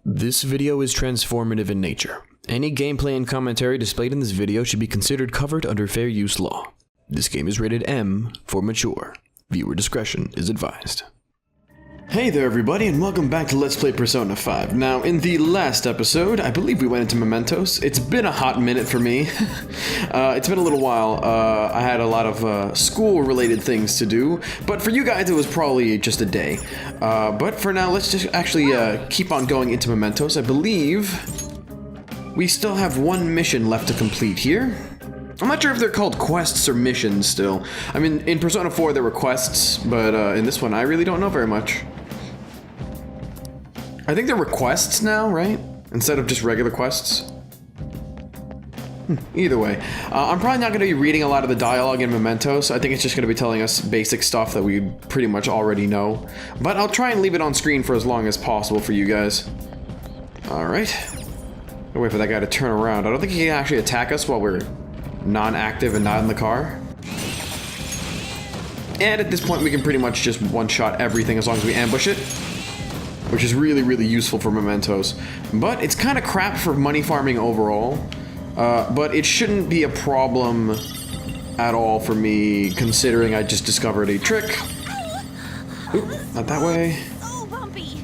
This video is transformative in nature. Any gameplay and commentary displayed in this video should be considered covered under fair use law. This game is rated M for mature. Viewer discretion is advised. Hey there everybody, and welcome back to Let's Play Persona 5. Now, in the last episode, I believe we went into Mementos. It's been a hot minute for me. It's been a little while. I had a lot of school-related things to do, but for you guys it was probably just a day. But for now, let's just actually keep on going into Mementos. I believe we still have one mission left to complete here. I'm not sure if they're called quests or missions still. I mean, in Persona 4 there were quests, but in this one I really don't know very much. I think they're requests now, right? Instead of just regular quests. Either way, I'm probably not going to be reading a lot of the dialogue in Mementos. I think it's just going to be telling us basic stuff that we pretty much already know. But I'll try and leave it on screen for as long as possible for you guys. Alright. I'll wait for that guy to turn around. I don't think he can actually attack us while we're non-active and not in the car. And at this point we can pretty much just one-shot everything as long as we ambush it, which is really, really useful for Mementos. But it's kind of crap for money farming overall, but it shouldn't be a problem at all for me, considering I just discovered a trick. Oop, not that way. Oh, bumpy.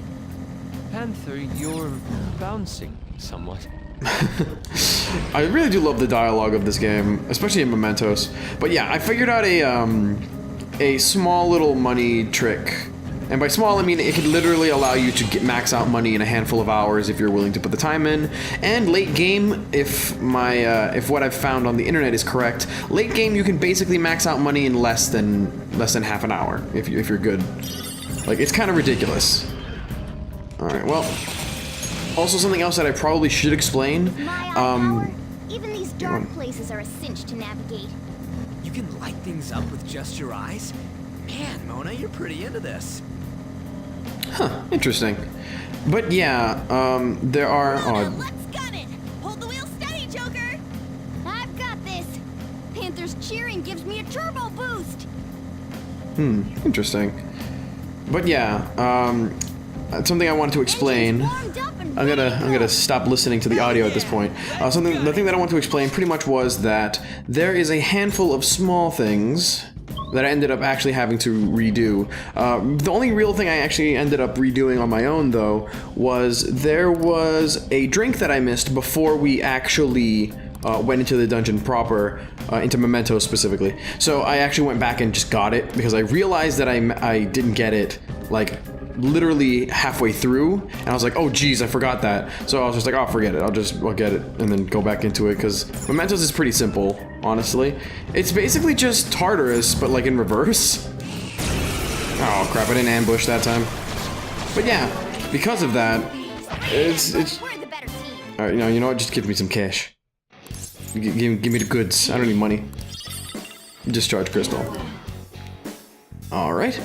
Panther, you're bouncing somewhat. I really do love the dialogue of this game, especially in Mementos. But yeah, I figured out a small little money trick. And by small, I mean it could literally allow you to max out money in a handful of hours if you're willing to put the time in. And late game, if what I've found on the internet is correct, late game you can basically max out money in less than half an hour if you're good. Like, it's kind of ridiculous. All right, well. Also, something else that I probably should explain. Even these dark places are a cinch to navigate. You can light things up with just your eyes? Man, Mona, you're pretty into this. Huh, interesting. But yeah, there are... Let's gun it! Hold the wheel steady, Joker! I've got this! Panther's cheering gives me a turbo boost! Interesting. But yeah, something I wanted to explain. I'm gonna stop listening to the audio at this point. The thing that I want to explain pretty much was that there is a handful of small things that I ended up actually having to redo. The only real thing I actually ended up redoing on my own, though, was there was a drink that I missed before we actually went into the dungeon proper, into Mementos specifically. So I actually went back and just got it because I realized that I didn't get it, like, literally halfway through, and I was like, oh geez, I forgot that. So I was just like, oh, forget it, I'll get it and then go back into it, because Mementos is pretty simple, honestly. It's basically just Tartarus, but like in reverse. Oh crap, I didn't ambush that time. But yeah, because of that, it's alright, you know what, just give me some cash. Give me the goods. I don't need money. Discharge crystal. Alright.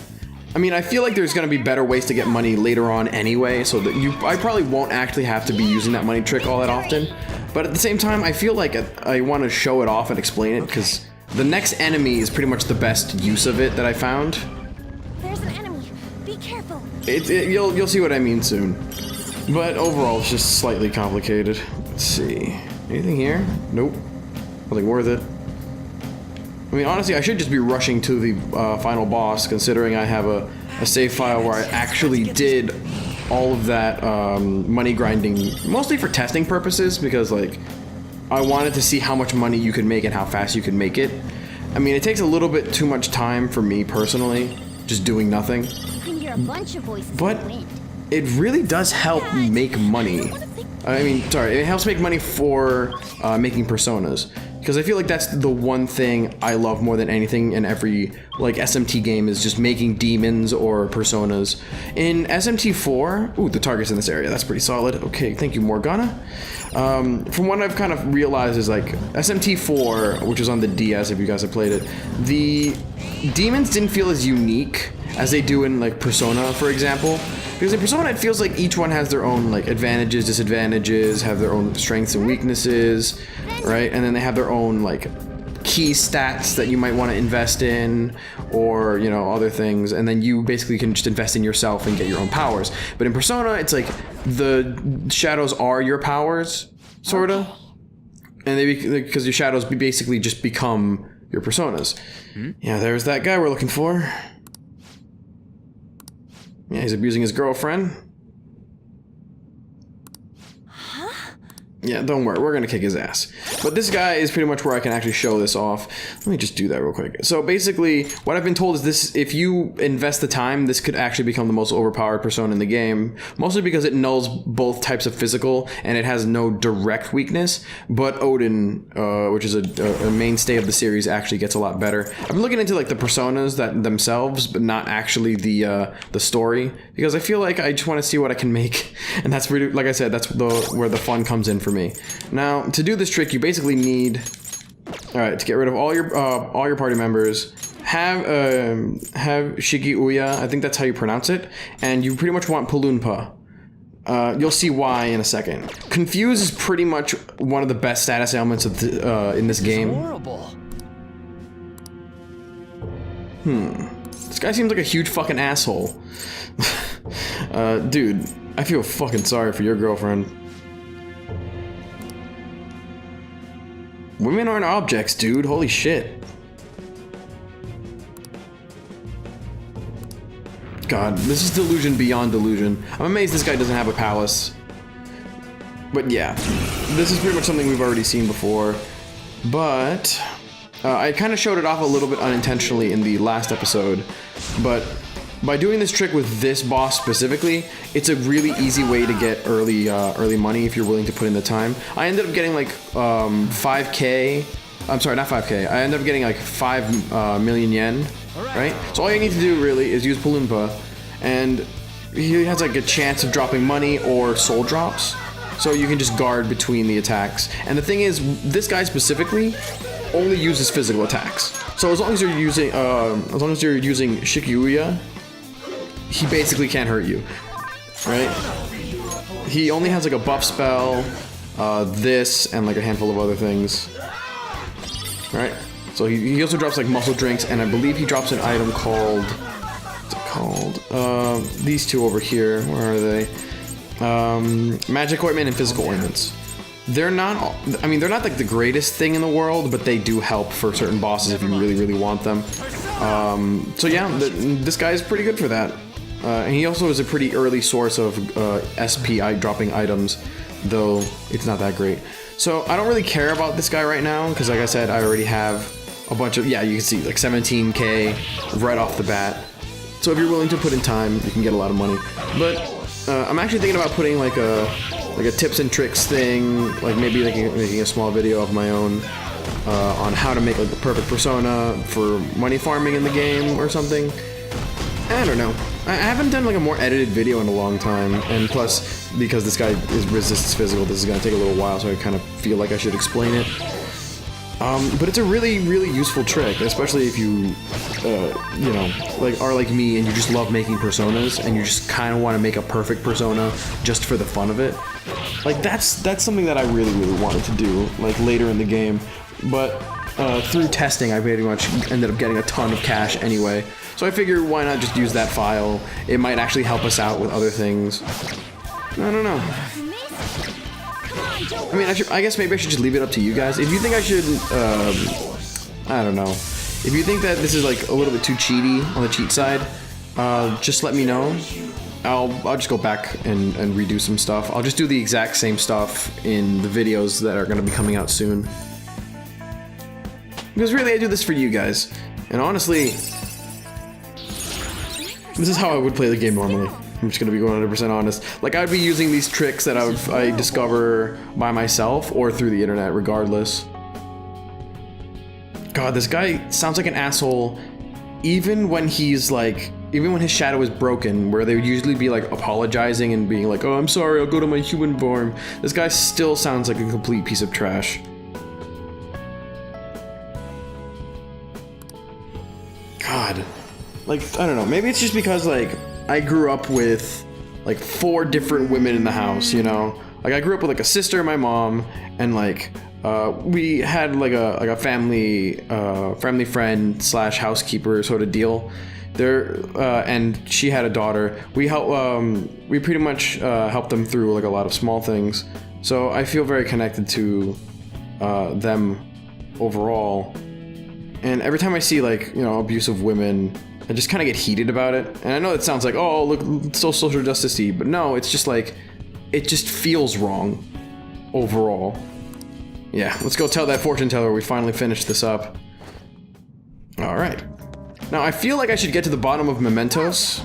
I mean, I feel like there's gonna be better ways to get money later on anyway, so that I probably won't actually have to be using that money trick all that often. But at the same time, I feel like I want to show it off and explain it, because the next enemy is pretty much the best use of it that I found. There's an enemy. Be careful. You'll see what I mean soon. But overall, it's just slightly complicated. Let's see. Anything here? Nope. Nothing worth it. I mean, honestly, I should just be rushing to the final boss, considering I have a save file where I actually did all of that money grinding, mostly for testing purposes, because, like, I wanted to see how much money you could make and how fast you could make it. I mean, it takes a little bit too much time for me, personally, just doing nothing. You can hear a bunch of voices but in the wind. It really does help make money. I mean, sorry, it helps make money for making personas. Because I feel like that's the one thing I love more than anything in every, like, SMT game, is just making demons or personas. In SMT4, ooh, the target's in this area, that's pretty solid. Okay, thank you, Morgana. From what I've kind of realized is, like, SMT4, which was on the DS if you guys have played it, the demons didn't feel as unique as they do in, like, Persona, for example. Because in Persona, it feels like each one has their own, like, advantages, disadvantages, have their own strengths and weaknesses, right? And then they have their own, like, key stats that you might want to invest in, or you know, other things, and then you basically can just invest in yourself and get your own powers. But in Persona, it's like the shadows are your powers, sorta, and because your shadows basically just become your personas. Yeah, there's that guy we're looking for. Yeah, he's abusing his girlfriend. Yeah, don't worry, we're gonna kick his ass. But this guy is pretty much where I can actually show this off. Let me just do that real quick. So basically, what I've been told is this: if you invest the time, this could actually become the most overpowered persona in the game. Mostly because it nulls both types of physical, and it has no direct weakness. But Odin, which is a mainstay of the series, actually gets a lot better. I've been looking into like the personas that themselves, but not actually the story, because I feel like I just want to see what I can make, and that's really, like I said, that's where the fun comes in for me. Now, to do this trick, you basically need, all right, to get rid of all your party members, have Shiki Uya, I think that's how you pronounce it, and you pretty much want Palunpa. You'll see why in a second. Confuse is pretty much one of the best status ailments of in this game. Horrible. This guy seems like a huge fucking asshole. Dude, I feel fucking sorry for your girlfriend. Women aren't objects, dude. Holy shit. God, this is delusion beyond delusion. I'm amazed this guy doesn't have a palace. But yeah, this is pretty much something we've already seen before. But I kind of showed it off a little bit unintentionally in the last episode. But by doing this trick with this boss specifically, it's a really easy way to get early money if you're willing to put in the time. I ended up getting like 5k. I'm sorry, not 5k. I ended up getting like 5 million yen, right? So all you need to do really is use Palunpa, and he has like a chance of dropping money or soul drops. So you can just guard between the attacks. And the thing is, this guy specifically only uses physical attacks. So as long as you're using Shikiuya, he basically can't hurt you, right? He only has like a buff spell, this, and like a handful of other things, right? So he also drops like muscle drinks, and I believe he drops an item called, what's it called? These two over here, where are they? Magic ointment and physical ointments. They're not, I mean, they're not like the greatest thing in the world, but they do help for certain bosses if you really, really want them. So yeah, this guy is pretty good for that. And he also is a pretty early source of SPI dropping items, though it's not that great. So I don't really care about this guy right now, because like I said, I already have a bunch of, yeah, you can see like 17k right off the bat. So if you're willing to put in time, you can get a lot of money. But I'm actually thinking about putting like a tips and tricks thing, like maybe making a small video of my own on how to make like the perfect persona for money farming in the game or something. I don't know. I haven't done like a more edited video in a long time, and plus, because this guy resists physical, this is gonna take a little while, so I kind of feel like I should explain it. But it's a really, really useful trick, especially if you, you know, like are like me and you just love making personas, and you just kind of want to make a perfect persona just for the fun of it. Like that's something that I really, really wanted to do, like later in the game, but through testing, I pretty much ended up getting a ton of cash anyway. So I figured, why not just use that file? It might actually help us out with other things. I don't know. I mean, I guess maybe I should just leave it up to you guys. If you think I should, I don't know. If you think that this is like a little bit too cheaty on the cheat side, just let me know. I'll just go back and redo some stuff. I'll just do the exact same stuff in the videos that are going to be coming out soon. Because really, I do this for you guys. And honestly, this is how I would play the game normally. I'm just gonna be 100% honest. Like, I'd be using these tricks that I discover by myself or through the internet, regardless. God, this guy sounds like an asshole, even when he's like, even when his shadow is broken, where they would usually be like apologizing and being like, "Oh, I'm sorry, I'll go to my human form." This guy still sounds like a complete piece of trash. God. Like, I don't know, maybe it's just because, like, I grew up with, like, 4 different women in the house, you know? Like, I grew up with, like, a sister, my mom, and, like, we had like a family friend slash housekeeper sort of deal there, and she had a daughter. We pretty much helped them through like a lot of small things. So I feel very connected to them overall. And every time I see like, you know, abusive women, I just kind of get heated about it. And I know it sounds like, oh, look, it's so social justice-y, but no, it's just like, it just feels wrong overall. Yeah, let's go tell that fortune teller we finally finished this up. All right. Now, I feel like I should get to the bottom of mementos.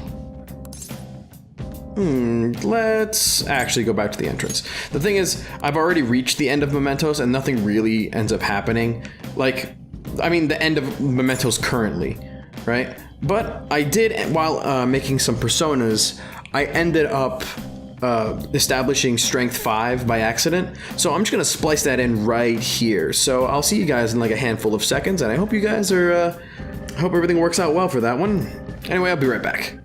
Let's actually go back to the entrance. The thing is, I've already reached the end of mementos and nothing really ends up happening. Like, I mean, the end of mementos currently, right? But I did, while making some personas, I ended up establishing strength 5 by accident. So I'm just gonna splice that in right here. So I'll see you guys in like a handful of seconds, and I hope you guys are, I hope everything works out well for that one. Anyway, I'll be right back.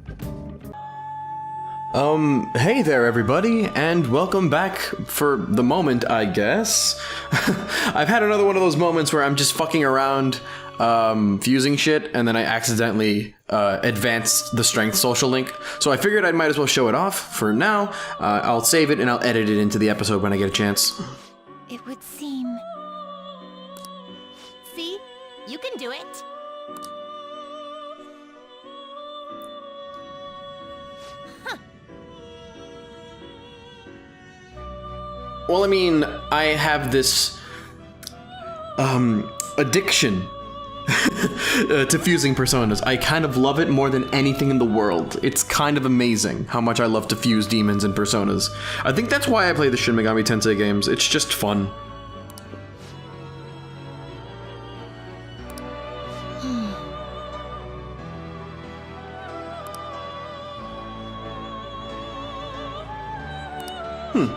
Hey there everybody, and welcome back for the moment, I guess. I've had another one of those moments where I'm just fucking around, fusing shit, and then I accidentally, advanced the strength social link. So I figured I might as well show it off for now. I'll save it and I'll edit it into the episode when I get a chance. It would seem... See? You can do it. Well, I mean, I have this, addiction to fusing personas. I kind of love it more than anything in the world. It's kind of amazing how much I love to fuse demons and personas. I think that's why I play the Shin Megami Tensei games. It's just fun.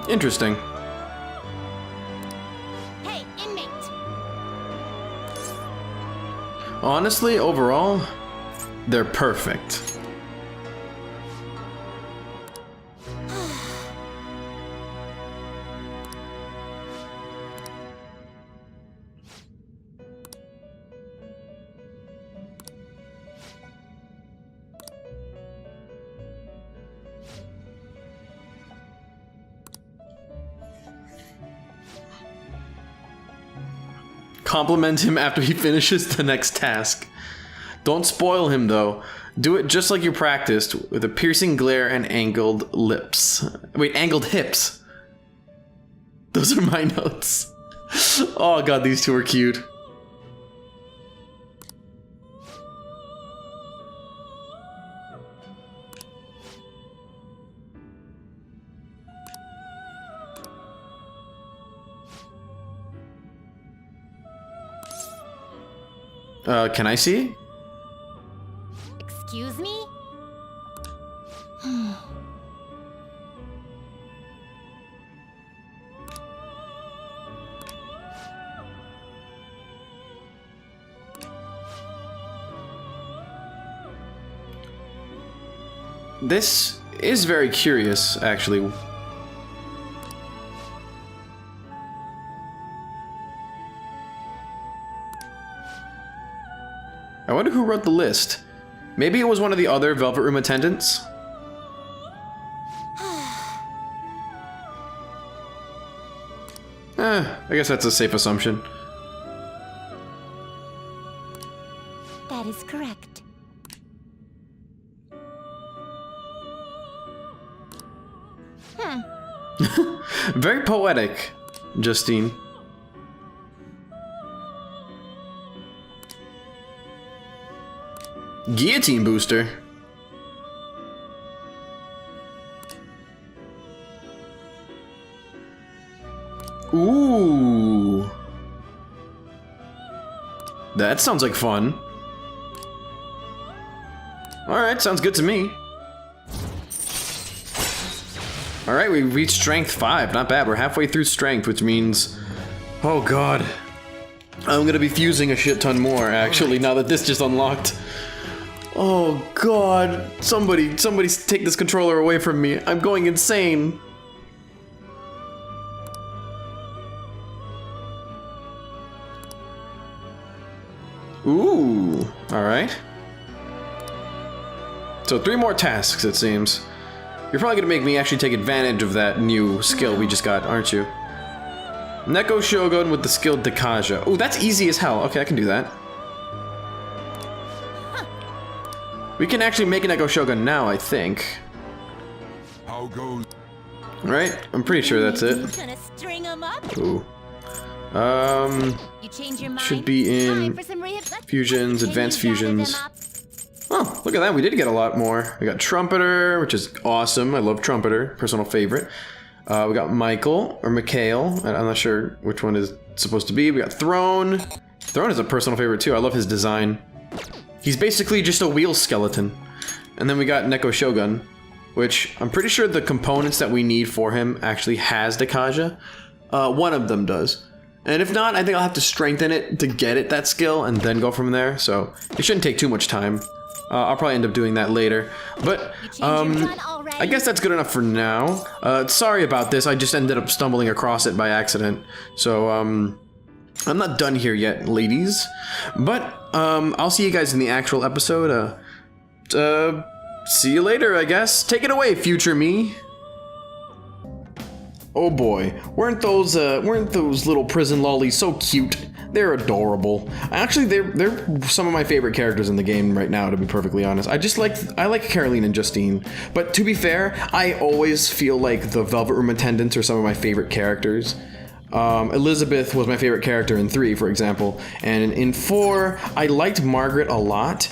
Interesting. Honestly, overall, they're perfect. Compliment him after he finishes the next task. Don't spoil him though. Do it just like you practiced, with a piercing glare and angled lips. Wait, angled hips. Those are my notes. Oh god, these two are cute. Can I see? Excuse me? This is very curious, actually. I wonder who wrote the list. Maybe it was one of the other Velvet Room attendants? I guess that's a safe assumption. That is correct. Very poetic, Justine. Guillotine booster. Ooh. That sounds like fun. Alright, sounds good to me. Alright, we reached strength 5. Not bad, we're halfway through strength, which means... Oh god. I'm gonna be fusing a shit ton more, actually, now that this just unlocked. Oh god, somebody take this controller away from me. I'm going insane. Ooh, alright. So 3 more tasks, it seems. You're probably gonna make me actually take advantage of that new skill we just got, aren't you? Neko Shogun with the skill Dekaja. Ooh, that's easy as hell. Okay, I can do that. We can actually make a Neko Shogun now, I think. How goes? Right? I'm pretty sure that's it. Gonna string 'em up? Ooh. You change your mind? Should be in Time for some let's fusions, advanced continue gather them fusions. up. Oh, look at that. We did get a lot more. We got Trumpeter, which is awesome. I love Trumpeter. Personal favorite. We got Michael, or Mikhail. I'm not sure which one is supposed to be. We got Throne. Throne is a personal favorite too. I love his design. He's basically just a wheel skeleton. And then we got Neko Shogun, which I'm pretty sure the components that we need for him actually has Dekaja. One of them does. And if not, I think I'll have to strengthen it to get it that skill and then go from there. So it shouldn't take too much time. I'll probably end up doing that later. But I guess that's good enough for now. Sorry about this. I just ended up stumbling across it by accident. So I'm not done here yet, ladies. But I'll see you guys in the actual episode. See you later, I guess. Take it away, future me. Oh boy, weren't those little prison lollies so cute? They're adorable. Actually, they're some of my favorite characters in the game right now, to be perfectly honest. I like Caroline and Justine, but to be fair, I always feel like the Velvet Room attendants are some of my favorite characters. Elizabeth was my favorite character in 3, for example, and in 4, I liked Margaret a lot,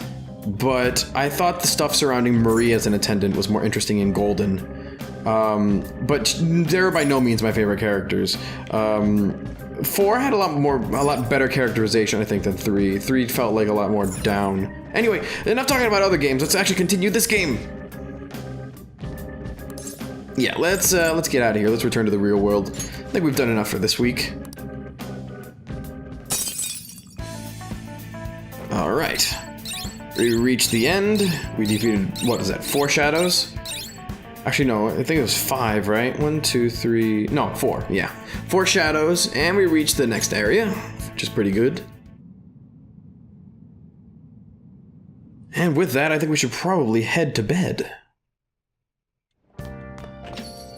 but I thought the stuff surrounding Marie as an attendant was more interesting in Golden. But they're by no means my favorite characters. 4 had a lot better characterization, I think, than 3. 3 felt like a lot more down. Anyway, enough talking about other games. Let's actually continue this game. Yeah, let's get out of here. Let's return to the real world. I think we've done enough for this week. All right, we reached the end. We defeated, what is that? 4 shadows. Actually, no, I think it was 5, right? 1, 2, 3, no, 4, yeah. 4 shadows, and we reached the next area, which is pretty good. And with that, I think we should probably head to bed.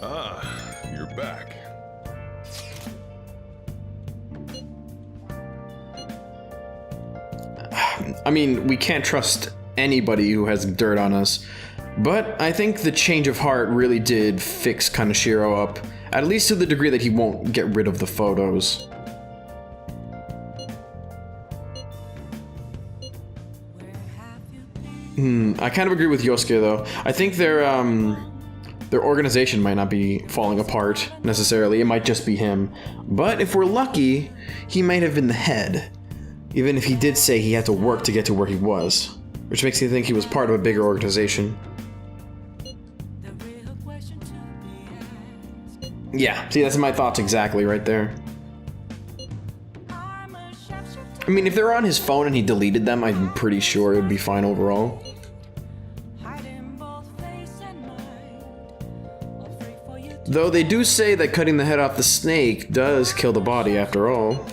Ah, you're back. I mean, we can't trust anybody who has dirt on us. But I think the change of heart really did fix Kaneshiro up, at least to the degree that he won't get rid of the photos. I kind of agree with Yosuke though. I think their organization might not be falling apart necessarily, it might just be him. But if we're lucky, he might have been the head, even if he did say he had to work to get to where he was, which makes me think he was part of a bigger organization. Yeah, see, that's my thoughts exactly right there. I mean, if they're on his phone and he deleted them, I'm pretty sure it would be fine overall. Though they do say that cutting the head off the snake does kill the body after all.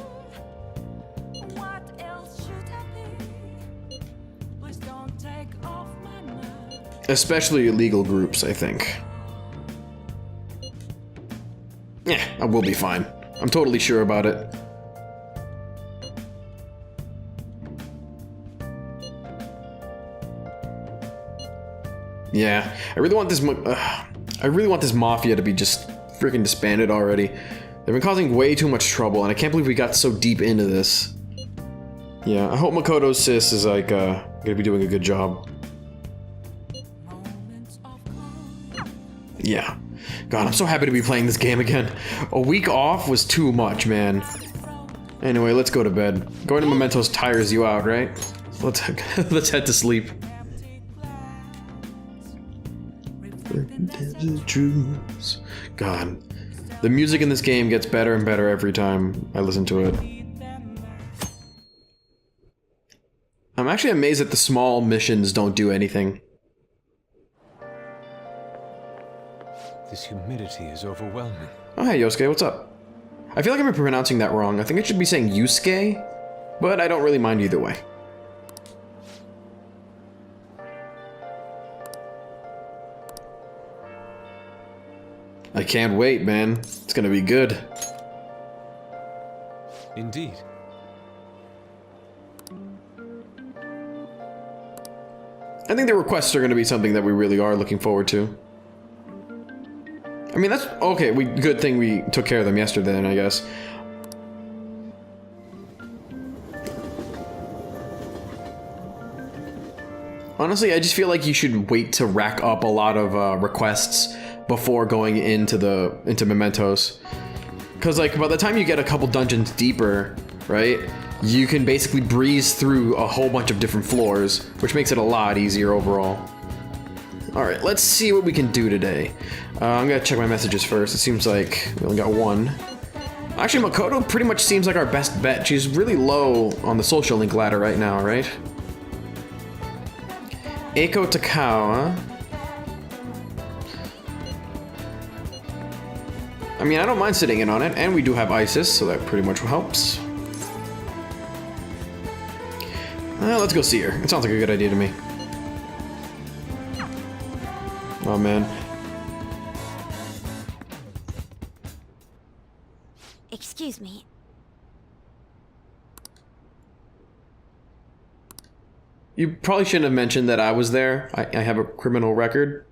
Especially illegal groups, I think. Yeah, I will be fine. I'm totally sure about it. Yeah, I really want this mafia to be just freaking disbanded already. They've been causing way too much trouble, and I can't believe we got so deep into this. Yeah, I hope Makoto's sis is like gonna be doing a good job. Yeah. God, I'm so happy to be playing this game again. A week off was too much, man. Anyway, let's go to bed. Going to Mementos tires you out, right? Let's head to sleep. God, the music in this game gets better and better every time I listen to it. I'm actually amazed that the small missions don't do anything. This humidity is overwhelming. Oh, hey, Yosuke, what's up? I feel like I'm pronouncing that wrong. I think I should be saying Yusuke, but I don't really mind either way. I can't wait, man. It's gonna be good. Indeed. I think the requests are gonna be something that we really are looking forward to. I mean, that's okay. Good thing we took care of them yesterday, then, I guess. Honestly, I just feel like you should wait to rack up a lot of requests before going into Mementos, because like by the time you get a couple dungeons deeper, right, you can basically breeze through a whole bunch of different floors, which makes it a lot easier overall. All right, let's see what we can do today. I'm gonna check my messages first. It seems like we only got one. Actually, Makoto pretty much seems like our best bet. She's really low on the social link ladder right now, right? Eiko Takao. I mean, I don't mind sitting in on it, and we do have Isis, so that pretty much helps. Let's go see her. It sounds like a good idea to me. Oh, man. Excuse me. You probably shouldn't have mentioned that I was there. I have a criminal record.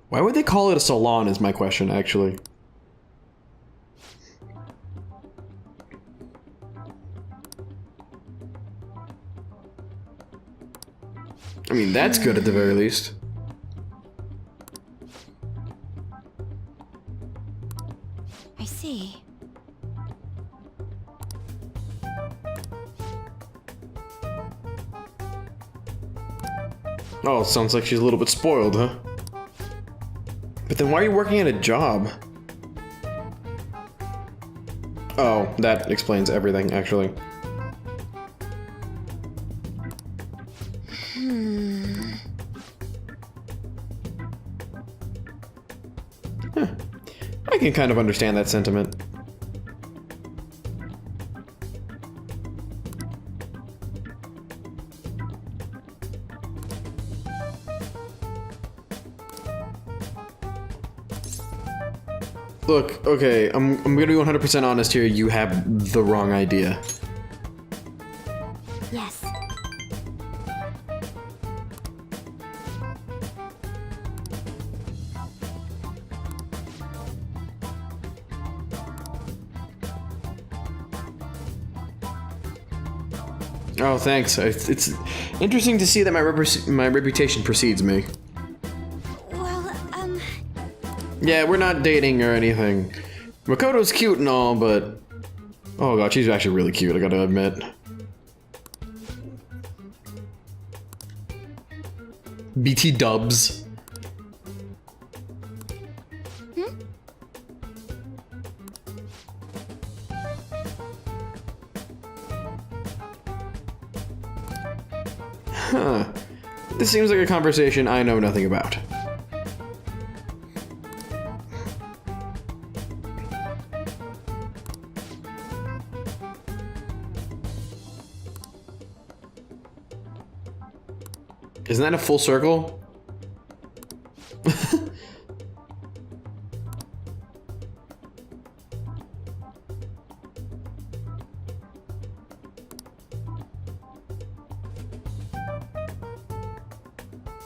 Why would they call it a salon is my question, actually. I mean, that's good at the very least. I see. Oh, sounds like she's a little bit spoiled, huh? But then why are you working at a job? Oh, that explains everything, actually. Huh. I can kind of understand that sentiment. Look, okay, I'm gonna be 100% honest here. You have the wrong idea. Yes. Oh, thanks. It's interesting to see that my reputation precedes me. Well, Yeah, we're not dating or anything. Makoto's cute and all, but... Oh god, she's actually really cute, I gotta admit. BT dubs. Huh. This seems like a conversation I know nothing about. Isn't that a full circle?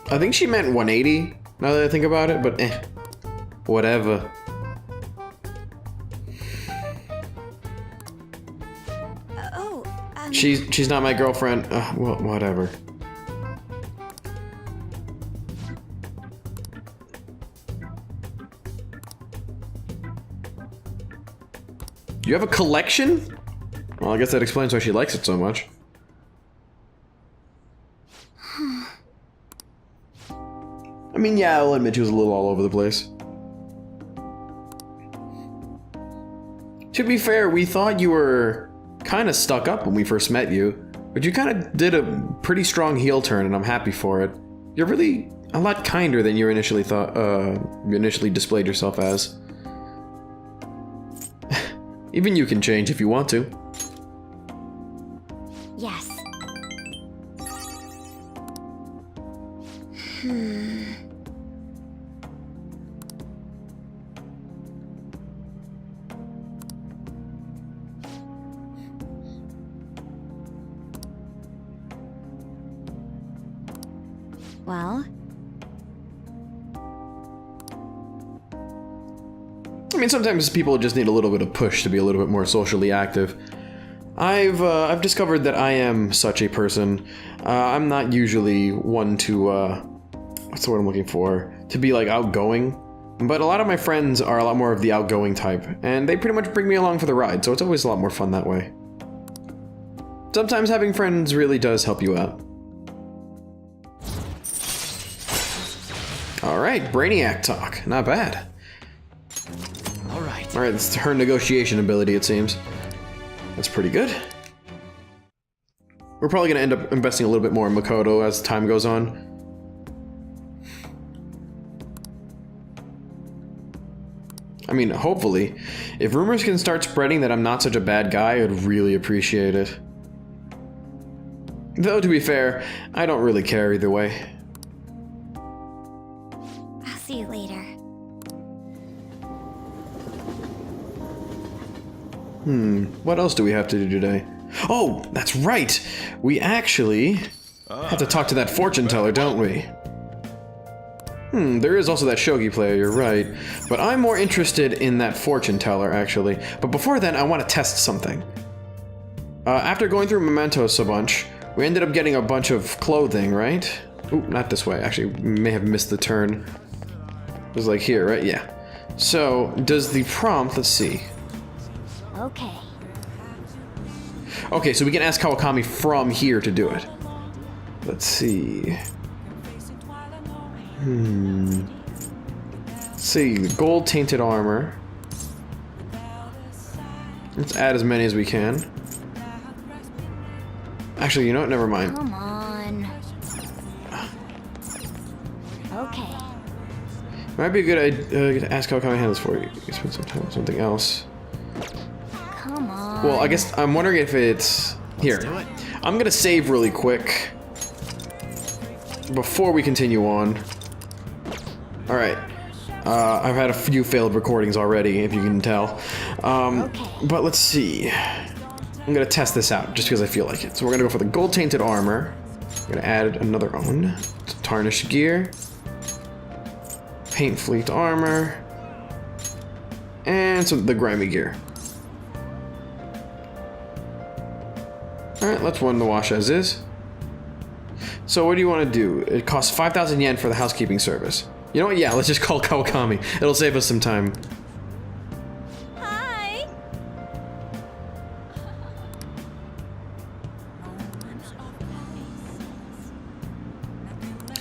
I think she meant 180, now that I think about it, but whatever. oh, She's not my girlfriend. Well, whatever. You have a collection? Well, I guess that explains why she likes it so much. I mean, yeah, I'll admit she was a little all over the place. To be fair, we thought you were kind of stuck up when we first met you, but you kind of did a pretty strong heel turn, and I'm happy for it. You're really a lot kinder than you initially thought. You initially displayed yourself as. Even you can change if you want to. yes. Well? I mean, sometimes people just need a little bit of push to be a little bit more socially active. I've discovered that I am such a person. I'm not usually one to, what's the word I'm looking for? To be, like, outgoing. But a lot of my friends are a lot more of the outgoing type, and they pretty much bring me along for the ride, so it's always a lot more fun that way. Sometimes having friends really does help you out. Alright, Brainiac talk. Not bad. Alright. Alright, it's her negotiation ability, it seems. That's pretty good. We're probably going to end up investing a little bit more in Makoto as time goes on. I mean, hopefully. If rumors can start spreading that I'm not such a bad guy, I'd really appreciate it. Though, to be fair, I don't really care either way. I'll see you later. What else do we have to do today? Oh, that's right! We actually have to talk to that fortune teller, don't we? There is also that shogi player, you're right. But I'm more interested in that fortune teller, actually. But before then, I want to test something. After going through mementos a bunch, we ended up getting a bunch of clothing, right? Ooh, not this way. Actually, may have missed the turn. It was like here, right? Yeah. So, does the prompt, let's see. Okay. Okay, so we can ask Kawakami from here to do it. Let's see. Let's see, gold tainted armor. Let's add as many as we can. Actually, you know what? Never mind. Come on. Okay. Might be a good idea to ask Kawakami handles for you. You can spend some time with something else. Come on. Well, I guess I'm wondering if it's here. I'm gonna save really quick before we continue on. All right. I've had a few failed recordings already, if you can tell. Okay. But let's see. I'm gonna test this out just because I feel like it. So we're gonna go for the gold tainted armor. I'm gonna add another one. Tarnished gear. Paint fleet armor. And the grimy gear. Alright, let's run the wash as is. So what do you want to do? It costs 5,000 yen for the housekeeping service. You know what? Yeah, let's just call Kawakami. It'll save us some time. Hi.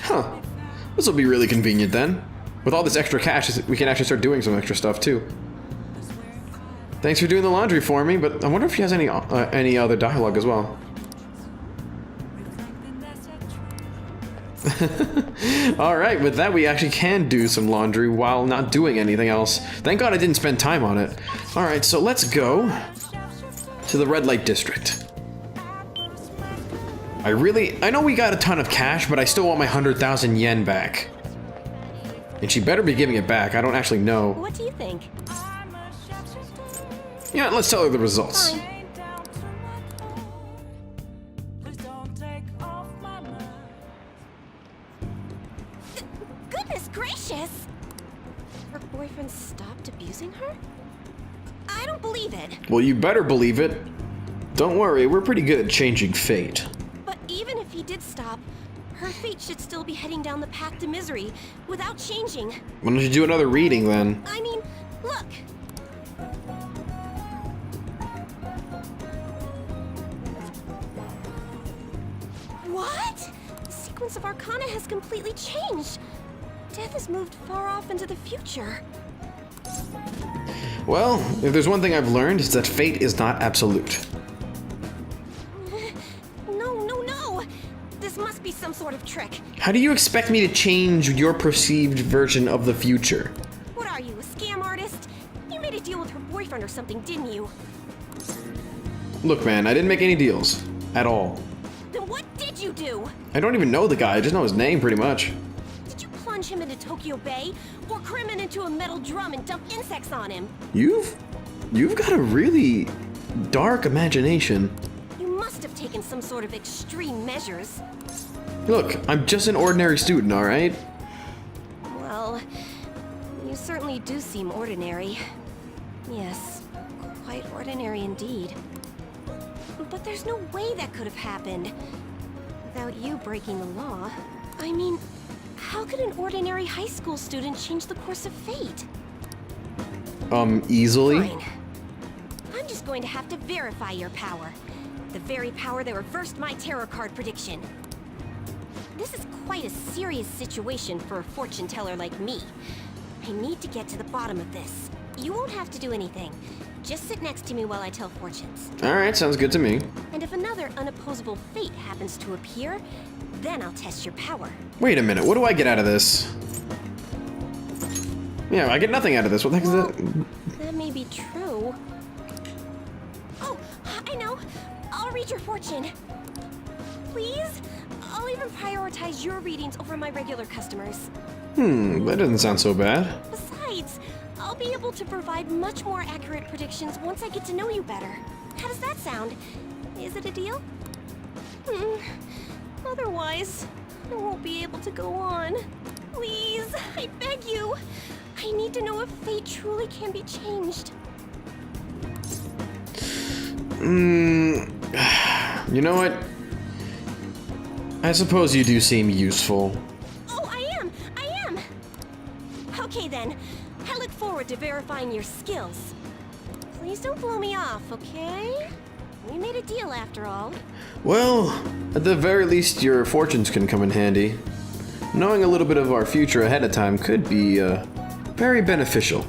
Huh. This will be really convenient then. With all this extra cash, we can actually start doing some extra stuff too. Thanks for doing the laundry for me, but I wonder if she has any other dialogue as well. Alright, with that we actually can do some laundry while not doing anything else. Thank God I didn't spend time on it. Alright, so let's go to the red light district. I know we got a ton of cash, but I still want my 100,000 yen back. And she better be giving it back, I don't actually know. What do you think? Yeah, let's tell her the results. Fine. Goodness gracious! Her boyfriend stopped abusing her? I don't believe it. Well, you better believe it. Don't worry, we're pretty good at changing fate. But even if he did stop, her fate should still be heading down the path to misery without changing. Why don't you do another reading then? I mean, look. What? The sequence of Arcana has completely changed. Death has moved far off into the future. Well, if there's one thing I've learned, it's that fate is not absolute. No. This must be some sort of trick. How do you expect me to change your perceived version of the future? What are you, a scam artist? You made a deal with her boyfriend or something, didn't you? Look, man, I didn't make any deals. At all. Then what did you do? I don't even know the guy, I just know his name, pretty much. Did you plunge him into Tokyo Bay? Or cram him into a metal drum and dump insects on him? You've got a really dark imagination. You must have taken some sort of extreme measures. Look, I'm just an ordinary student, alright? Well, you certainly do seem ordinary. Yes, quite ordinary indeed. But there's no way that could have happened without you breaking the law. I mean, how could an ordinary high school student change the course of fate? Easily? Fine. I'm just going to have to verify your power. The very power that reversed my tarot card prediction. This is quite a serious situation for a fortune teller like me. I need to get to the bottom of this. You won't have to do anything. Just sit next to me while I tell fortunes. Alright, sounds good to me. And if another unopposable fate happens to appear, then I'll test your power. Wait a minute, what do I get out of this? Yeah, I get nothing out of this. What the heck is that? That may be true. Oh, I know. I'll read your fortune. Please? I'll even prioritize your readings over my regular customers. That doesn't sound so bad. Besides, I'll be able to provide much more accurate predictions once I get to know you better. How does that sound? Is it a deal? Otherwise, I won't be able to go on. Please, I beg you. I need to know if fate truly can be changed. You know what? I suppose you do seem useful. Oh, I am! Okay then, I look forward to verifying your skills. Please don't blow me off, okay? We made a deal after all. Well, at the very least, your fortunes can come in handy. Knowing a little bit of our future ahead of time could be, very beneficial.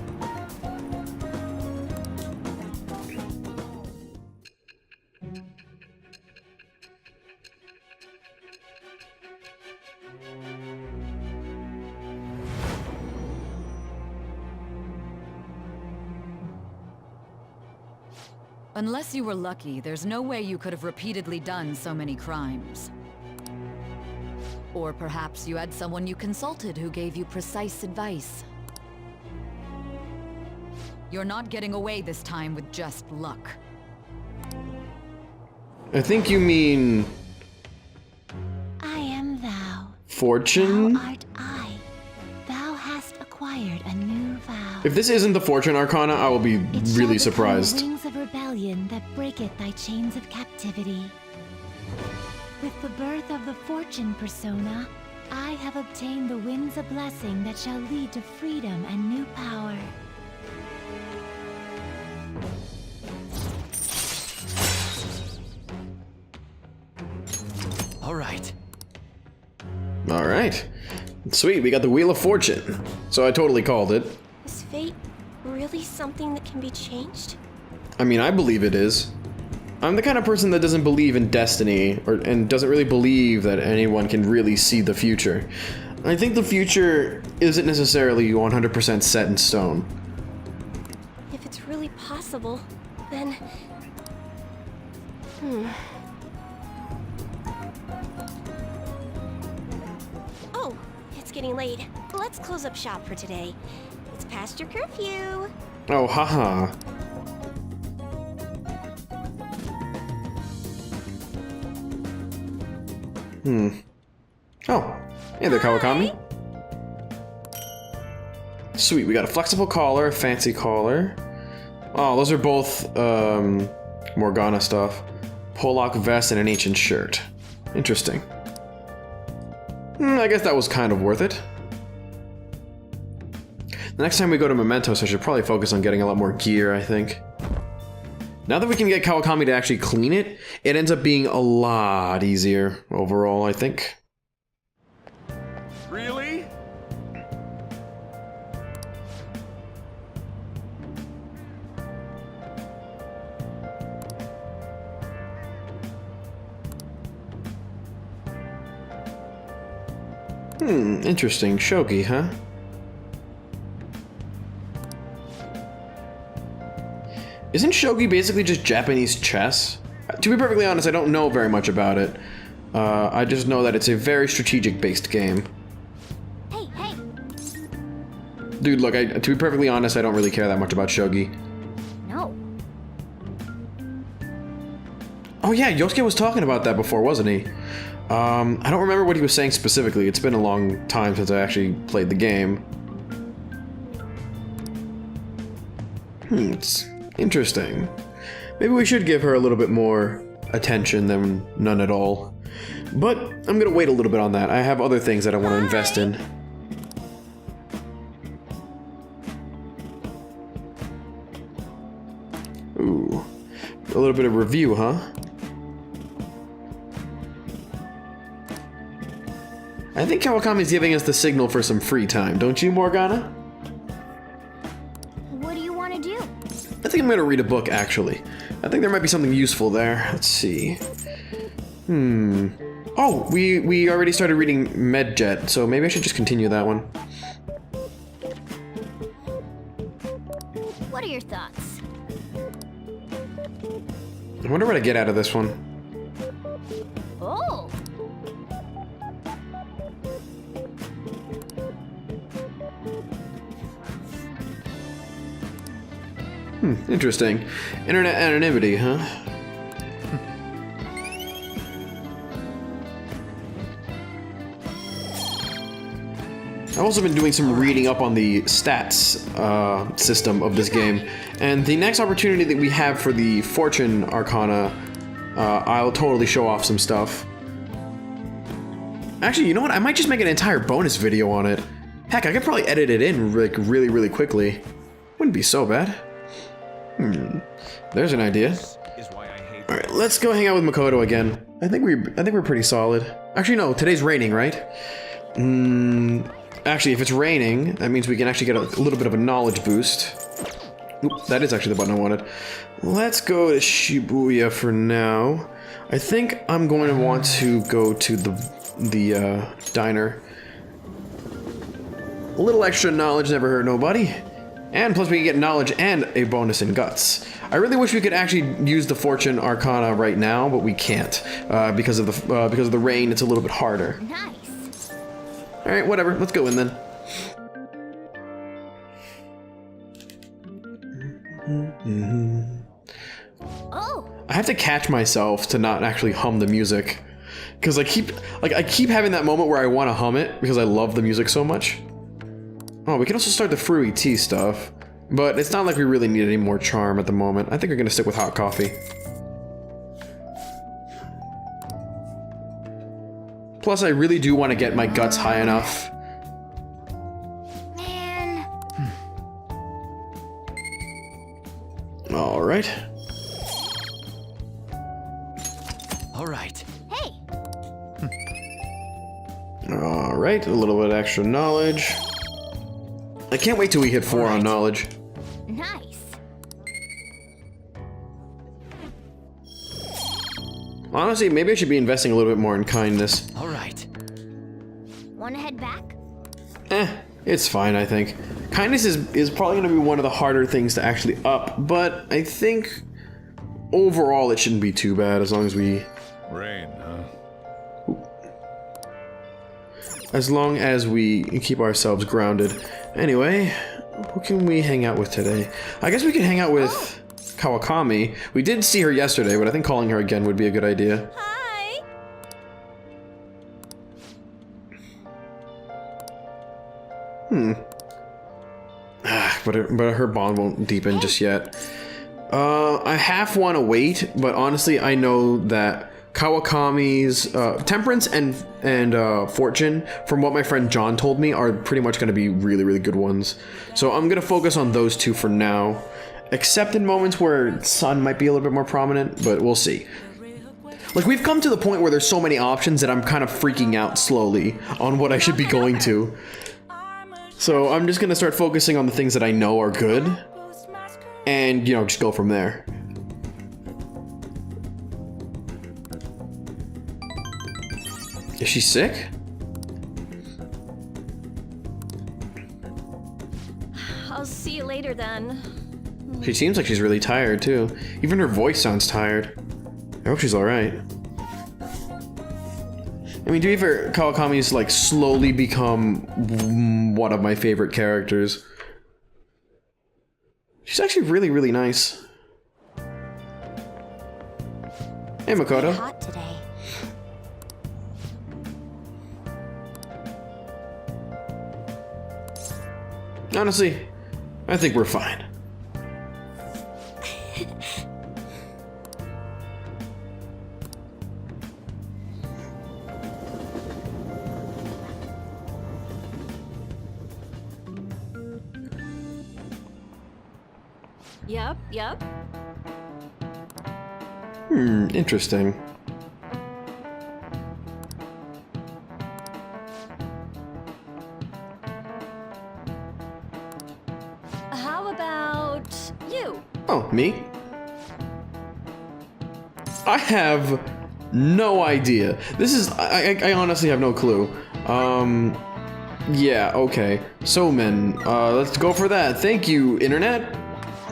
Unless you were lucky, there's no way you could have repeatedly done so many crimes. Or perhaps you had someone you consulted who gave you precise advice. You're not getting away this time with just luck. I think you mean... I am thou. fortune? Thou art I. Thou hast acquired a new vow. If this isn't the fortune arcana, I will be It shall really become surprised. the wings of rebellion that breaketh thy chains of captivity. With the birth of the fortune persona, I have obtained the winds of blessing that shall lead to freedom and new power. All right. Alright. Sweet, we got the Wheel of Fortune. So I totally called it. Is fate really something that can be changed? I mean, I believe it is. I'm the kind of person that doesn't believe in destiny, and doesn't really believe that anyone can really see the future. I think the future isn't necessarily 100% set in stone. If it's really possible, then... Oh, it's getting late. Let's close up shop for today. It's past your curfew. Oh, haha. Oh, hey there, Kawakami. Sweet, we got a flexible collar, a fancy collar. Oh, those are both, Morgana stuff. Pollock vest and an ancient shirt. Interesting. I guess that was kind of worth it. The next time we go to Mementos, I should probably focus on getting a lot more gear, I think. Now that we can get Kawakami to actually clean it, it ends up being a lot easier overall, I think. Really? Interesting. Shogi, huh? Isn't Shogi basically just Japanese chess? To be perfectly honest, I don't know very much about it. I just know that it's a very strategic-based game. Hey, hey! Dude, look, to be perfectly honest, I don't really care that much about Shogi. No. Oh yeah, Yosuke was talking about that before, wasn't he? I don't remember what he was saying specifically. It's been a long time since I actually played the game. It's interesting. Maybe we should give her a little bit more attention than none at all. But I'm gonna wait a little bit on that. I have other things that I want to invest in. Ooh. A little bit of review, huh? I think Kawakami's giving us the signal for some free time, don't you, Morgana? What do you want to do? I think I'm gonna read a book, actually. I think there might be something useful there. Let's see. Oh, we already started reading Medjet, so maybe I should just continue that one. What are your thoughts? I wonder what I get out of this one. Oh! Interesting. Internet anonymity, huh? I've also been doing some reading up on the stats system of this game, and the next opportunity that we have for the Fortune Arcana, I'll totally show off some stuff. Actually, you know what? I might just make an entire bonus video on it. Heck, I could probably edit it in like really quickly. Wouldn't be so bad. There's an idea. All right, let's go hang out with Makoto again. I think we're pretty solid. Actually, no. Today's raining, right? Actually, if it's raining, that means we can actually get a little bit of a knowledge boost. Oop, that is actually the button I wanted. Let's go to Shibuya for now. I think I'm going to want to go to the diner. A little extra knowledge never hurt nobody. And plus we can get knowledge and a bonus in guts. I really wish we could actually use the Fortune Arcana right now, but we can't because of the rain. It's a little bit harder. Nice. All right, whatever. Let's go in then. Oh! I have to catch myself to not actually hum the music, because I keep having that moment where I want to hum it because I love the music so much. Oh, we can also start the fruity tea stuff, but it's not like we really need any more charm at the moment. I think we're gonna stick with hot coffee. Plus, I really do want to get my guts high enough. Man. All right. All right. Hey! All right, a little bit extra knowledge. I can't wait till we hit 4 on knowledge. Nice. Honestly, maybe I should be investing a little bit more in kindness. All right. Wanna head back? It's fine, I think. Kindness is probably going to be one of the harder things to actually up, but I think overall it shouldn't be too bad as long as we... Rain, huh? As long as we keep ourselves grounded. Anyway, who can we hang out with today? I guess we could hang out with Kawakami. We did see her yesterday, but I think calling her again would be a good idea. Hi! But her bond won't deepen just yet. I half want to wait, but honestly, I know that Kawakami's Temperance and Fortune, from what my friend John told me, are pretty much going to be really good ones. So I'm going to focus on those two for now, except in moments where Sun might be a little bit more prominent, but we'll see. Like, we've come to the point where there's so many options that I'm kind of freaking out slowly on what I should be going to. So I'm just going to start focusing on the things that I know are good, and, you know, just go from there. Is she sick? I'll see you later then. She seems like she's really tired too. Even her voice sounds tired. I hope she's alright. I mean, to be fair, Kawakami's like slowly become one of my favorite characters. She's actually really nice. Hey, Makoto. Hot today. Honestly, I think we're fine. Yep. Interesting. How about you? Oh, me? I have no idea. This is... I honestly have no clue. Yeah, okay. So, men, let's go for that. Thank you, Internet.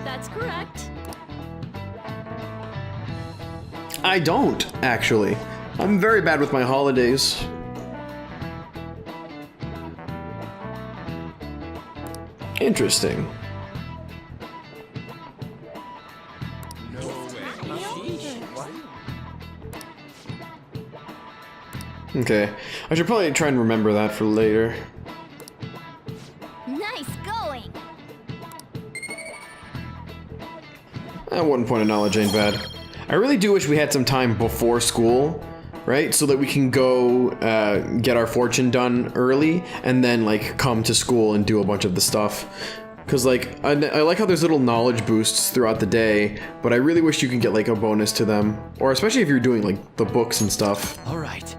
That's correct. I don't, actually. I'm very bad with my holidays. Interesting. Okay, I should probably try and remember that for later. Nice going. One point of knowledge ain't bad. I really do wish we had some time before school, right? So that we can go get our fortune done early and then like come to school and do a bunch of the stuff. Cause like, I like how there's little knowledge boosts throughout the day, but I really wish you could get like a bonus to them. Or especially if you're doing like the books and stuff. All right.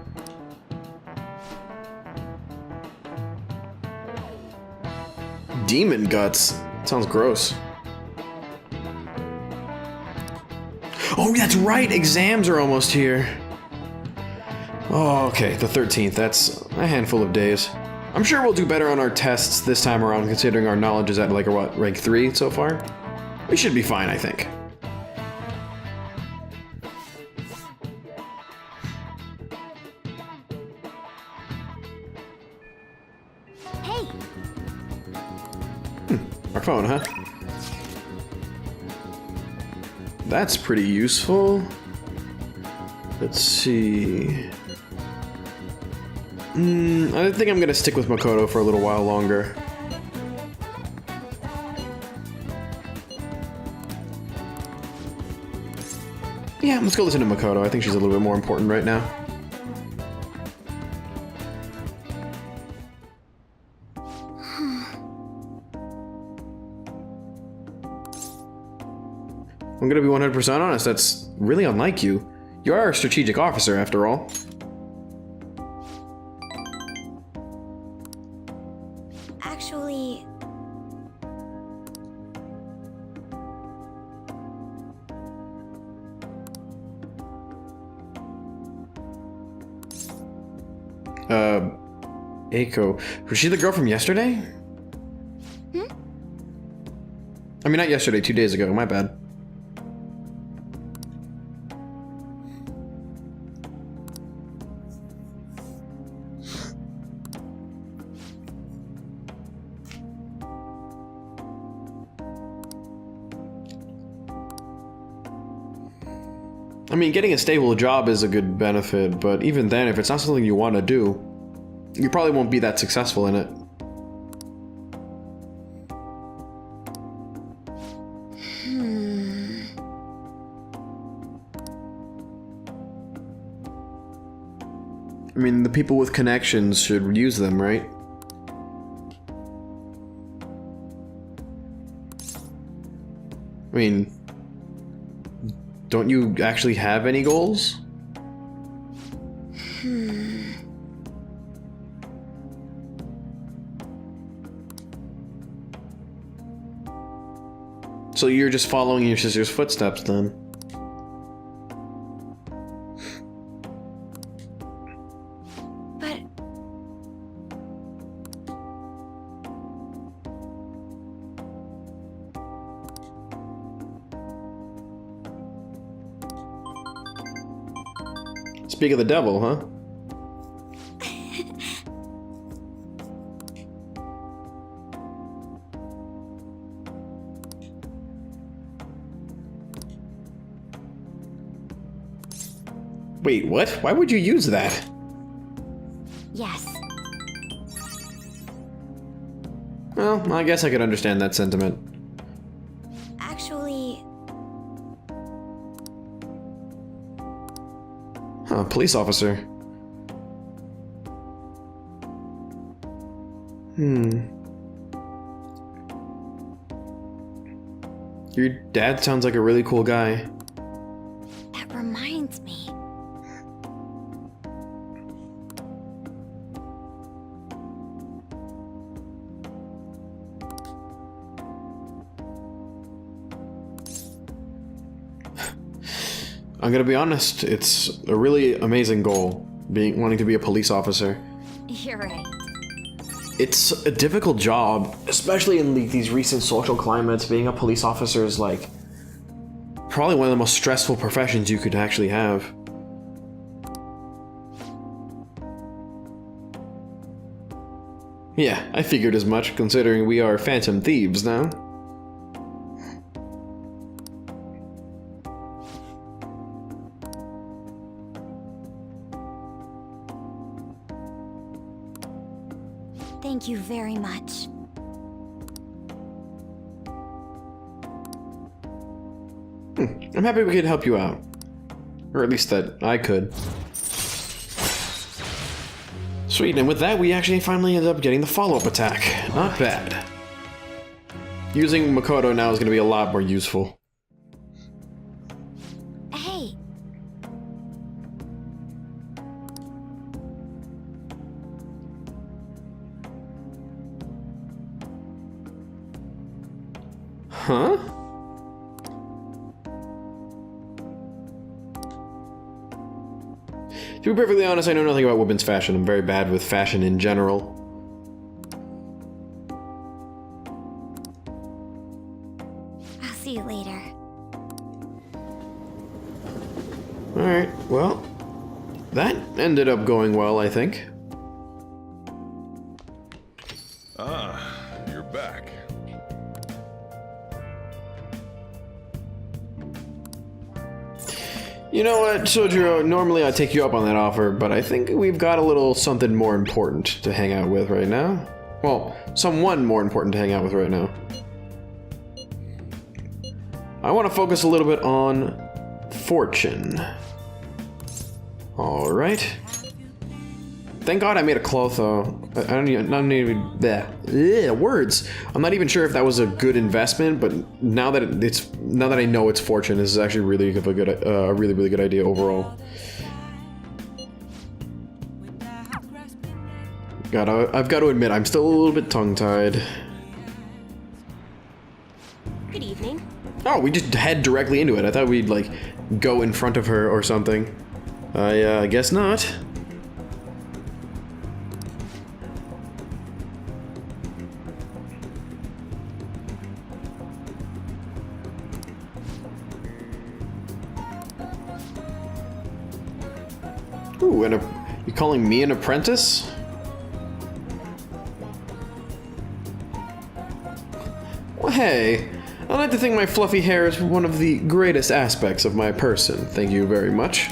Demon guts. Sounds gross. Oh, that's right! Exams are almost here. Oh, okay, the 13th. That's a handful of days. I'm sure we'll do better on our tests this time around, considering our knowledge is at, like, what, rank 3 so far? We should be fine, I think. Hey! Our phone, huh? That's pretty useful. Let's see. I think I'm gonna stick with Makoto for a little while longer. Yeah, let's go listen to Makoto. I think she's a little bit more important right now. I'm gonna be 100% honest, that's really unlike you. You are a strategic officer, after all. Actually... Eiko. Was she the girl from yesterday? I mean, not yesterday, 2 days ago, my bad. I mean, getting a stable job is a good benefit, but even then, if it's not something you want to do, you probably won't be that successful in it. I mean, the people with connections should use them, right? I mean, don't you actually have any goals? So you're just following your sister's footsteps then? But... Speak of the devil, huh? Wait, what? Why would you use that? Yes. Well, I guess I could understand that sentiment. Actually, Huh, police officer. Your dad sounds like a really cool guy. that reminds me. I'm gonna be honest, it's a really amazing goal, wanting to be a police officer. You're right. It's a difficult job, especially in these recent social climates. Being a police officer is like probably one of the most stressful professions you could actually have. Yeah, I figured as much, considering we are Phantom Thieves now. Thank you very much. I'm happy we could help you out. Or at least that I could. Sweet, and with that we actually finally ended up getting the follow-up attack. Not bad. Using Makoto now is going to be a lot more useful. Hey, Huh? To be perfectly honest, I know nothing about women's fashion. I'm very bad with fashion in general. I'll see you later. Alright, well, that ended up going well, I think. Ah, you're back. You know what, Sojiro, normally I'd take you up on that offer, but I think we've got a little something more important to hang out with right now. Well, someone more important to hang out with right now. I want to focus a little bit on fortune. Alright. Thank God I made a Clotho. I don't even bleh, words. I'm not even sure if that was a good investment, but now that I know it's fortune, this is actually really a really good idea overall. I've got to admit, I'm still a little bit tongue-tied. Good evening. Oh, we just head directly into it. I thought we'd like go in front of her or something. I guess not. Ooh, and you calling me an apprentice? Well, hey, I like to think my fluffy hair is one of the greatest aspects of my person. Thank you very much.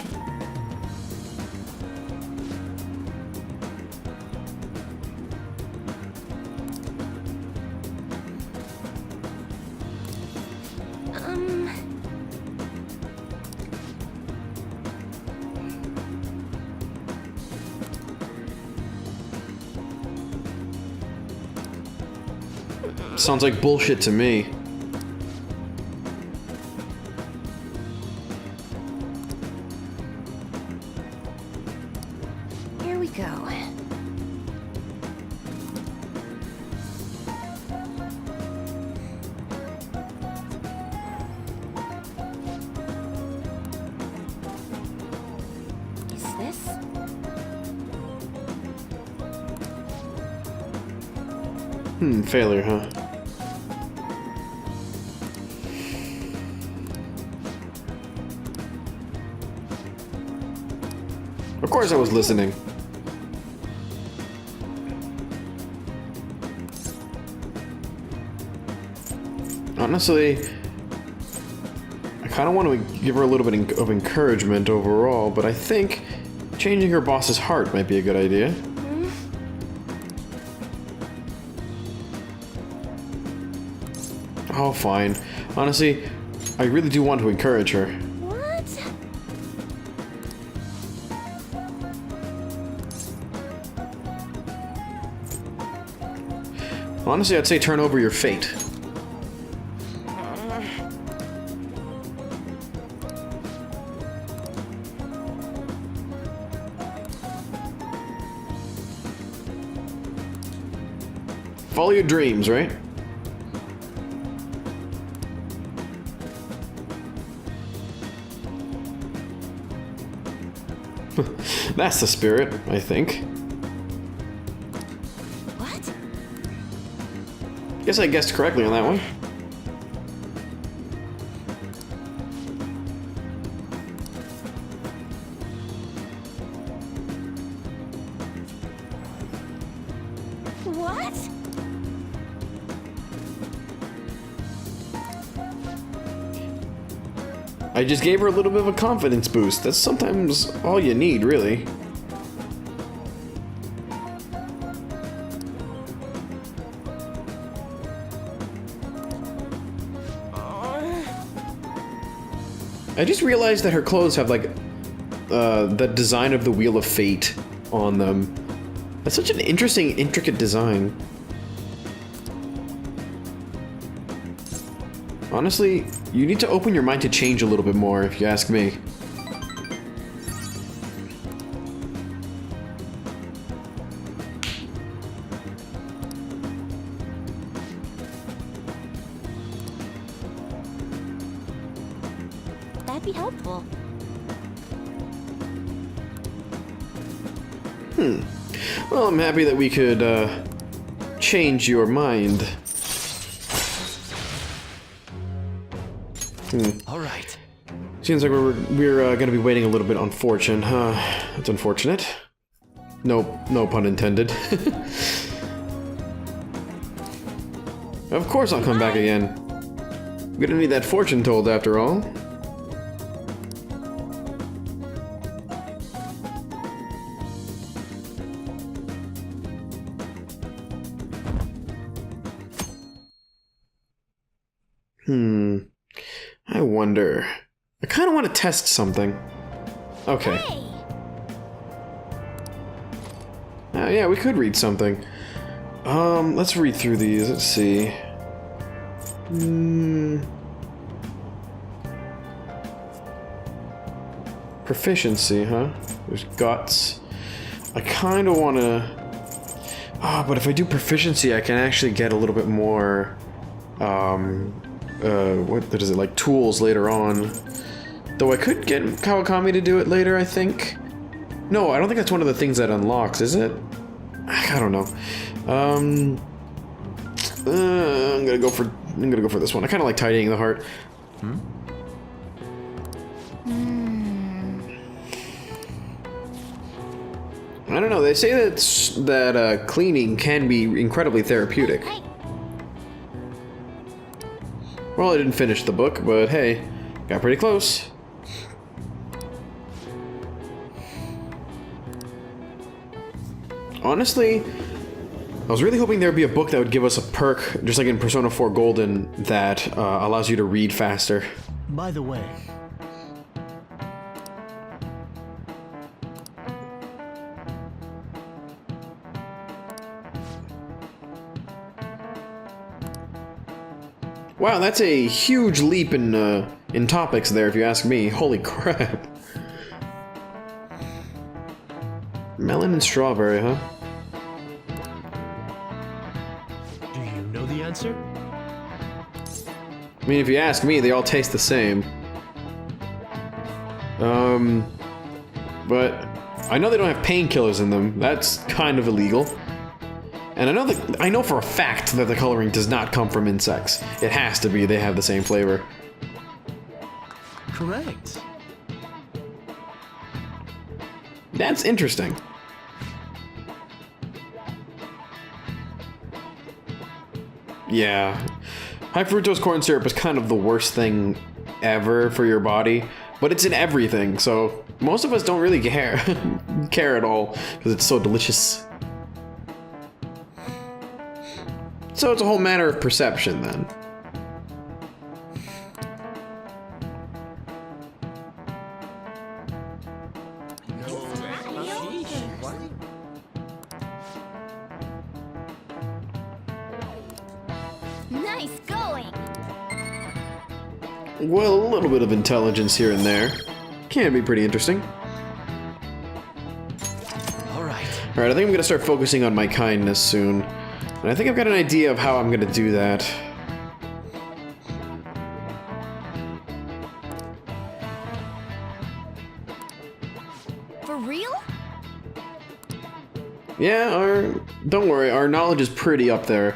Sounds like bullshit to me. Here we go. Is this? Failure, huh? Of course I was listening. Honestly, I kind of want to give her a little bit of encouragement overall, but I think changing her boss's heart might be a good idea. Oh, fine. Honestly, I really do want to encourage her. What? Honestly, I'd say turn over your fate. Follow your dreams, right? That's the spirit, I think. What? Guess I guessed correctly on that one. What? I just gave her a little bit of a confidence boost. That's sometimes all you need, really. I just realized that her clothes have like the design of the Wheel of Fate on them. That's such an interesting, intricate design. Honestly, you need to open your mind to change a little bit more, if you ask me. That'd be helpful. Well, I'm happy that we could change your mind. All right. Seems like we're gonna be waiting a little bit on fortune, huh? That's unfortunate. No pun intended. Of course I'll come back again. I'm gonna need that fortune told after all. I wonder. I kind of want to test something. Okay. Hey! Yeah, we could read something. Let's read through these. Let's see. Proficiency, huh? There's guts. I kind of want to... but if I do proficiency, I can actually get a little bit more... what is it, like tools later on. Though I could get Kawakami to do it later, I think. No, I don't think that's one of the things that unlocks, is it? I don't know. I'm gonna go for this one. I kind of like tidying the heart. I don't know. They say that cleaning can be incredibly therapeutic. Hey! Well, I didn't finish the book, but hey, got pretty close. Honestly, I was really hoping there would be a book that would give us a perk, just like in Persona 4 Golden, that allows you to read faster. By the way, Wow, that's a huge leap in topics there, if you ask me. Holy crap. Melon and strawberry, huh? do you know the answer? I mean, if you ask me, they all taste the same. But I know they don't have painkillers in them. That's kind of illegal. And I know for a fact that the coloring does not come from insects. It has to be. They have the same flavor. Correct. That's interesting. Yeah. High fructose corn syrup is kind of the worst thing ever for your body, but it's in everything, so most of us don't really care at all, because it's so delicious. So it's a whole matter of perception, then. Nice going. Well, a little bit of intelligence here and there can be pretty interesting. Alright. Alright, I think I'm gonna start focusing on my kindness soon. And I think I've got an idea of how I'm gonna do that. For real? Yeah, don't worry, our knowledge is pretty up there.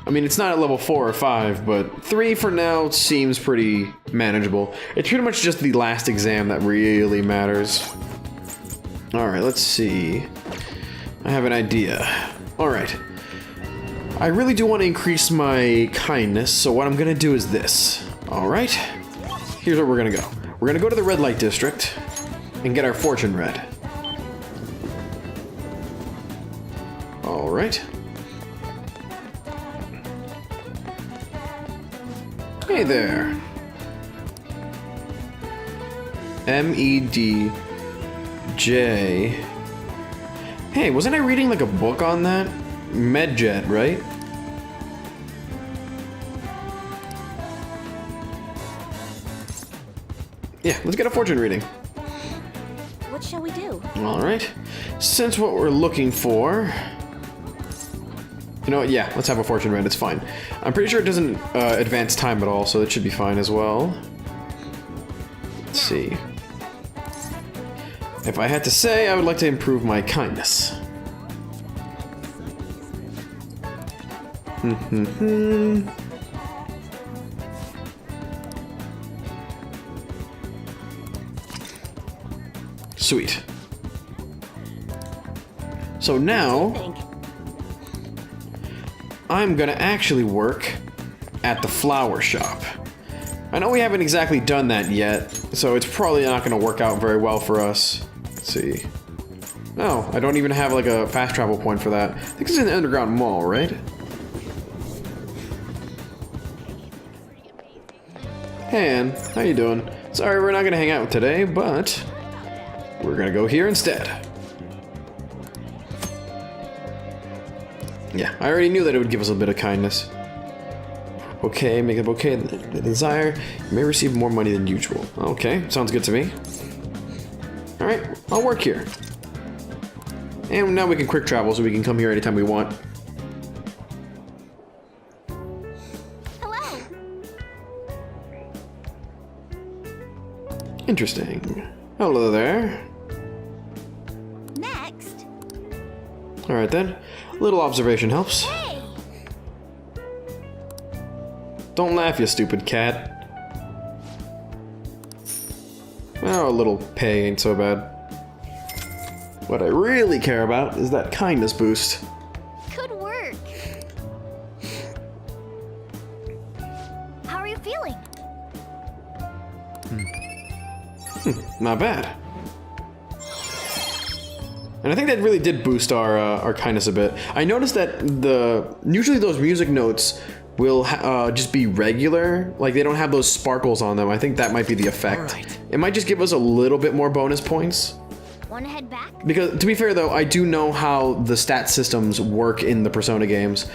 I mean, it's not at level 4 or 5, but 3 for now seems pretty manageable. It's pretty much just the last exam that really matters. Alright, let's see. I have an idea. Alright. I really do want to increase my kindness, so what I'm gonna do is this. Alright? Here's where we're gonna go. We're gonna go to the red light district and get our fortune red. Alright. Hey there. MEDJ. Hey, wasn't I reading like a book on that? Medjet, right? Yeah, let's get a fortune reading. What shall we do? Alright. Since what we're looking for... You know what, yeah, let's have a fortune read, it's fine. I'm pretty sure it doesn't advance time at all, so it should be fine as well. Let's see. If I had to say, I would like to improve my kindness. Sweet. So now, I'm gonna actually work at the flower shop. I know we haven't exactly done that yet, so it's probably not gonna work out very well for us. Let's see. Oh, I don't even have like a fast travel point for that. I think it's in the underground mall, right? Hey Ann, how you doing? Sorry we're not gonna hang out today, but we're gonna go here instead. Yeah, I already knew that it would give us a bit of kindness. Okay, make a bouquet the desire. You may receive more money than usual. Okay, sounds good to me. Alright, I'll work here. And now we can quick travel so we can come here anytime we want. Hello. Interesting. Hello there. Next. Alright then. A little observation helps. Hey. Don't laugh, you stupid cat. Well, a little pay ain't so bad. What I really care about is that kindness boost. Good work. How are you feeling? Not bad. And I think that really did boost our kindness a bit. I noticed that usually those music notes will just be regular, like they don't have those sparkles on them. I think that might be the effect. Alright. It might just give us a little bit more bonus points. Wanna head back? Because, to be fair though, I do know how the stat systems work in the Persona games.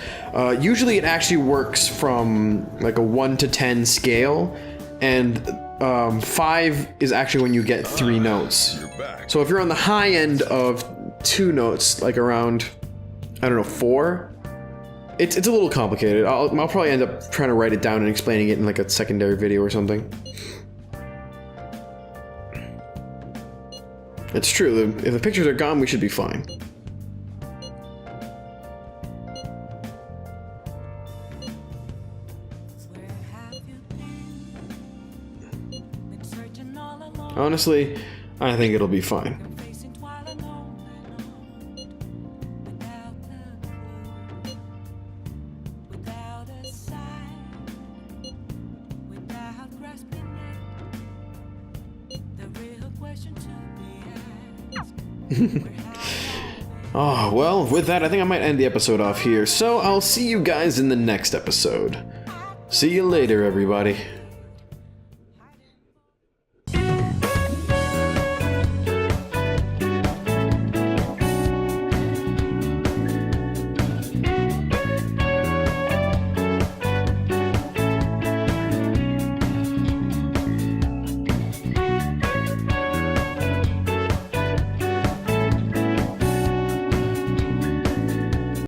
Usually it actually works from like a 1 to 10 scale, and 5 is actually when you get 3 notes. You're back. So if you're on the high end of 2 notes, like around, I don't know, 4, it's a little complicated. I'll probably end up trying to write it down and explaining it in like a secondary video or something. It's true, if the pictures are gone, we should be fine. Honestly, I think it'll be fine. Oh, well, with that, I think I might end the episode off here. So I'll see you guys in the next episode. See you later, everybody.